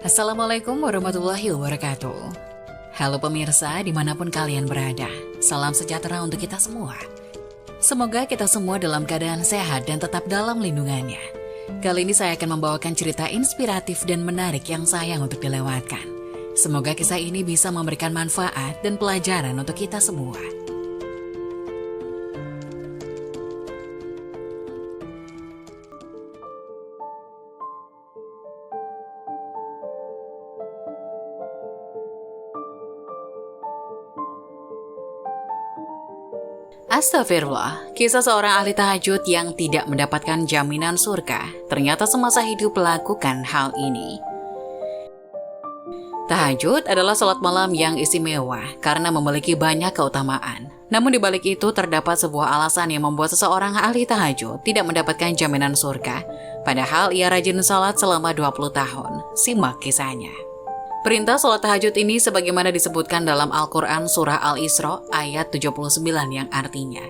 Assalamualaikum warahmatullahi wabarakatuh. Halo pemirsa dimanapun kalian berada, salam sejahtera untuk kita semua. Semoga kita semua dalam keadaan sehat dan tetap dalam lindungannya. Kali ini saya akan membawakan cerita inspiratif dan menarik yang sayang untuk dilewatkan. Semoga kisah ini bisa memberikan manfaat dan pelajaran untuk kita semua. Astagfirullah, kisah seorang ahli tahajud yang tidak mendapatkan jaminan surga ternyata semasa hidup melakukan hal ini. Tahajud adalah salat malam yang istimewa karena memiliki banyak keutamaan. Namun di balik itu terdapat sebuah alasan yang membuat seseorang ahli tahajud tidak mendapatkan jaminan surga. Padahal ia rajin salat selama 20 tahun. Simak kisahnya. Perintah sholat tahajud ini sebagaimana disebutkan dalam Al-Quran Surah Al-Isra ayat 79 yang artinya,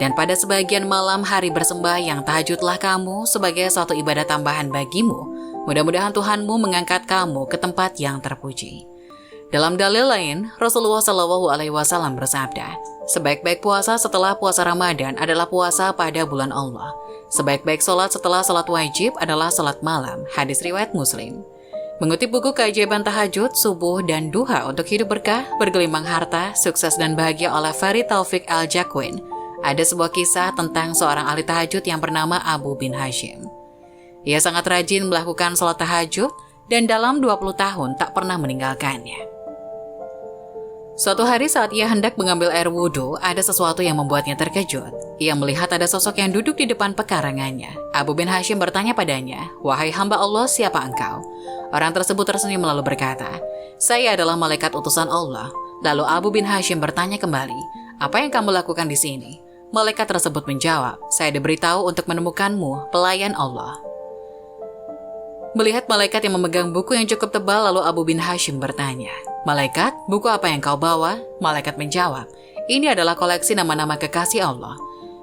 dan pada sebagian malam hari bersembahyang tahajudlah kamu sebagai suatu ibadah tambahan bagimu. Mudah-mudahan Tuhanmu mengangkat kamu ke tempat yang terpuji. Dalam dalil lain, Rasulullah SAW bersabda, sebaik-baik puasa setelah puasa Ramadan adalah puasa pada bulan Allah. Sebaik-baik sholat setelah sholat wajib adalah sholat malam. Hadis riwayat Muslim. Mengutip buku Keajaiban Tahajud, Subuh, dan Duha untuk Hidup Berkah, Bergelimang Harta, Sukses dan Bahagia oleh Farid Taufik Al-Jakwin, ada sebuah kisah tentang seorang ahli tahajud yang bernama Abu bin Hashim. Ia sangat rajin melakukan sholat tahajud dan dalam 20 tahun tak pernah meninggalkannya. Suatu hari saat ia hendak mengambil air wudhu, ada sesuatu yang membuatnya terkejut. Ia melihat ada sosok yang duduk di depan pekarangannya. Abu bin Hashim bertanya padanya, "Wahai hamba Allah, siapa engkau?" Orang tersebut tersenyum lalu berkata, "Saya adalah malaikat utusan Allah." Lalu Abu bin Hashim bertanya kembali, "Apa yang kamu lakukan di sini?" Malaikat tersebut menjawab, "Saya diberitahu untuk menemukanmu, pelayan Allah." Melihat malaikat yang memegang buku yang cukup tebal, lalu Abu bin Hashim bertanya, "Malaikat, buku apa yang kau bawa?" Malaikat menjawab, "Ini adalah koleksi nama-nama kekasih Allah."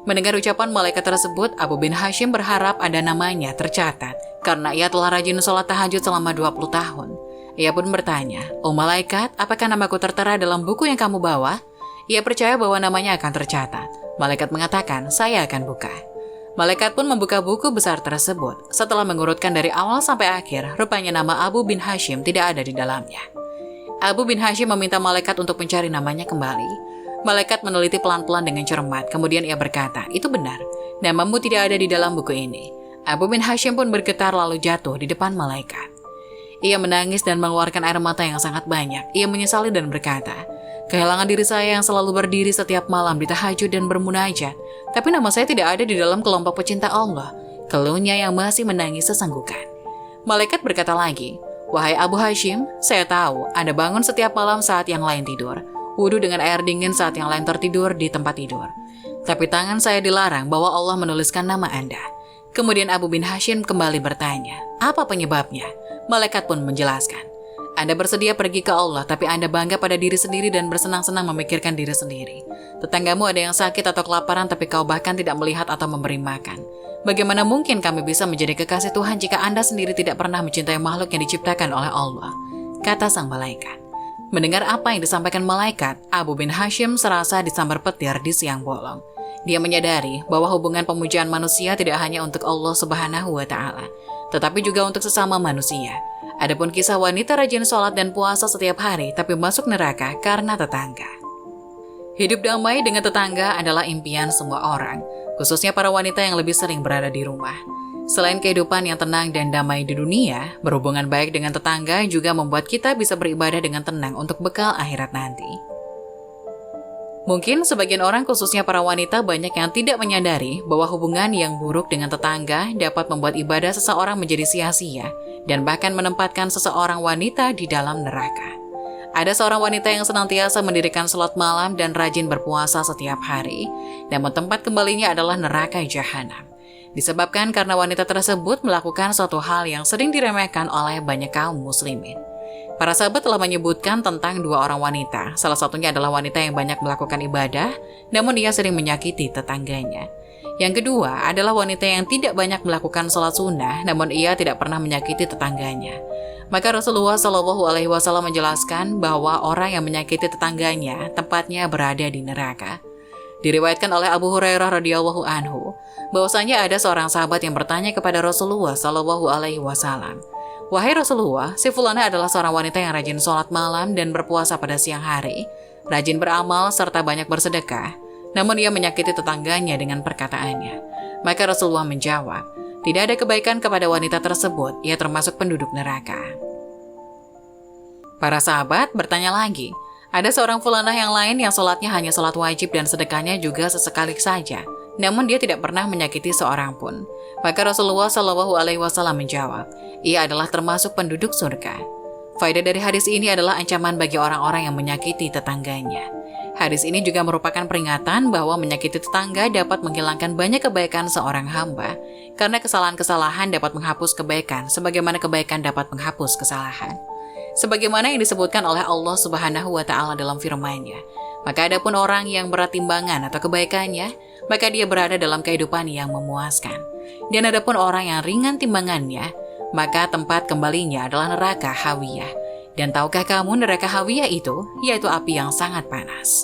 Mendengar ucapan malaikat tersebut, Abu bin Hashim berharap ada namanya tercatat, karena ia telah rajin sholat tahajud selama 20 tahun. Ia pun bertanya, "Oh malaikat, apakah namaku tertera dalam buku yang kamu bawa?" Ia percaya bahwa namanya akan tercatat. Malaikat mengatakan, "Saya akan buka." Malaikat pun membuka buku besar tersebut. Setelah mengurutkan dari awal sampai akhir, rupanya nama Abu bin Hashim tidak ada di dalamnya. Abu bin Hashim meminta malaikat untuk mencari namanya kembali. Malaikat meneliti pelan-pelan dengan cermat, kemudian ia berkata, "Itu benar, namamu tidak ada di dalam buku ini." Abu bin Hashim pun bergetar lalu jatuh di depan malaikat. Ia menangis dan mengeluarkan air mata yang sangat banyak. Ia menyesali dan berkata, "Kehilangan diri saya yang selalu berdiri setiap malam di tahajud dan bermunajat, tapi nama saya tidak ada di dalam kelompok pecinta Allah." Keluhnya yang masih menangis sesenggukan. Malaikat berkata lagi, "Wahai Abu Hashim, saya tahu Anda bangun setiap malam saat yang lain tidur, wudhu dengan air dingin saat yang lain tertidur di tempat tidur. Tapi tangan saya dilarang bahwa Allah menuliskan nama Anda." Kemudian Abu bin Hashim kembali bertanya, "Apa penyebabnya?" Malaikat pun menjelaskan, "Anda bersedia pergi ke Allah, tapi Anda bangga pada diri sendiri dan bersenang-senang memikirkan diri sendiri. Tetanggamu ada yang sakit atau kelaparan, tapi kau bahkan tidak melihat atau memberi makan. Bagaimana mungkin kami bisa menjadi kekasih Tuhan jika Anda sendiri tidak pernah mencintai makhluk yang diciptakan oleh Allah?" Kata sang malaikat. Mendengar apa yang disampaikan malaikat, Abu bin Hashim serasa disambar petir di siang bolong. Dia menyadari bahwa hubungan pemujaan manusia tidak hanya untuk Allah Subhanahu wa Ta'ala, tetapi juga untuk sesama manusia. Adapun kisah wanita rajin sholat dan puasa setiap hari tapi masuk neraka karena tetangga. Hidup damai dengan tetangga adalah impian semua orang, khususnya para wanita yang lebih sering berada di rumah. Selain kehidupan yang tenang dan damai di dunia, berhubungan baik dengan tetangga juga membuat kita bisa beribadah dengan tenang untuk bekal akhirat nanti. Mungkin sebagian orang khususnya para wanita banyak yang tidak menyadari bahwa hubungan yang buruk dengan tetangga dapat membuat ibadah seseorang menjadi sia-sia dan bahkan menempatkan seseorang wanita di dalam neraka. Ada seorang wanita yang senantiasa mendirikan sholat malam dan rajin berpuasa setiap hari, namun tempat kembalinya adalah neraka jahanam. Disebabkan karena wanita tersebut melakukan suatu hal yang sering diremehkan oleh banyak kaum muslimin. Para sahabat telah menyebutkan tentang dua orang wanita. Salah satunya adalah wanita yang banyak melakukan ibadah, namun ia sering menyakiti tetangganya. Yang kedua adalah wanita yang tidak banyak melakukan sholat sunnah, namun ia tidak pernah menyakiti tetangganya. Maka Rasulullah Shallallahu Alaihi Wasallam menjelaskan bahwa orang yang menyakiti tetangganya tempatnya berada di neraka. Diriwayatkan oleh Abu Hurairah radhiyallahu anhu bahwasanya ada seorang sahabat yang bertanya kepada Rasulullah Shallallahu Alaihi Wasallam, "Wahai Rasulullah, si fulana adalah seorang wanita yang rajin sholat malam dan berpuasa pada siang hari, rajin beramal serta banyak bersedekah, namun ia menyakiti tetangganya dengan perkataannya." Maka Rasulullah menjawab, "Tidak ada kebaikan kepada wanita tersebut, ia termasuk penduduk neraka." Para sahabat bertanya lagi, ada seorang fulanah yang lain yang sholatnya hanya sholat wajib dan sedekahnya juga sesekali saja, namun dia tidak pernah menyakiti seorang pun. Maka Rasulullah Shallallahu Alaihi Wasallam menjawab, ia adalah termasuk penduduk surga. Faedah dari hadis ini adalah ancaman bagi orang-orang yang menyakiti tetangganya. Hadis ini juga merupakan peringatan bahwa menyakiti tetangga dapat menghilangkan banyak kebaikan seorang hamba, karena kesalahan-kesalahan dapat menghapus kebaikan, sebagaimana kebaikan dapat menghapus kesalahan. Sebagaimana yang disebutkan oleh Allah Subhanahu wa Ta'ala dalam firman-Nya, maka adapun orang yang berat timbangan atau kebaikannya, maka dia berada dalam kehidupan yang memuaskan. Dan adapun orang yang ringan timbangannya, maka tempat kembalinya adalah neraka hawiyah. Dan tahukah kamu neraka hawiyah itu, yaitu api yang sangat panas.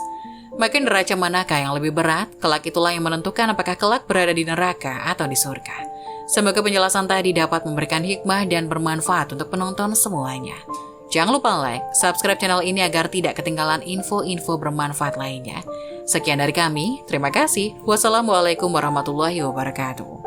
Maka neraca manakah yang lebih berat, kelak itulah yang menentukan apakah kelak berada di neraka atau di surga. Semoga penjelasan tadi dapat memberikan hikmah dan bermanfaat untuk penonton semuanya. Jangan lupa like, subscribe channel ini agar tidak ketinggalan info-info bermanfaat lainnya. Sekian dari kami, terima kasih. Wassalamualaikum warahmatullahi wabarakatuh.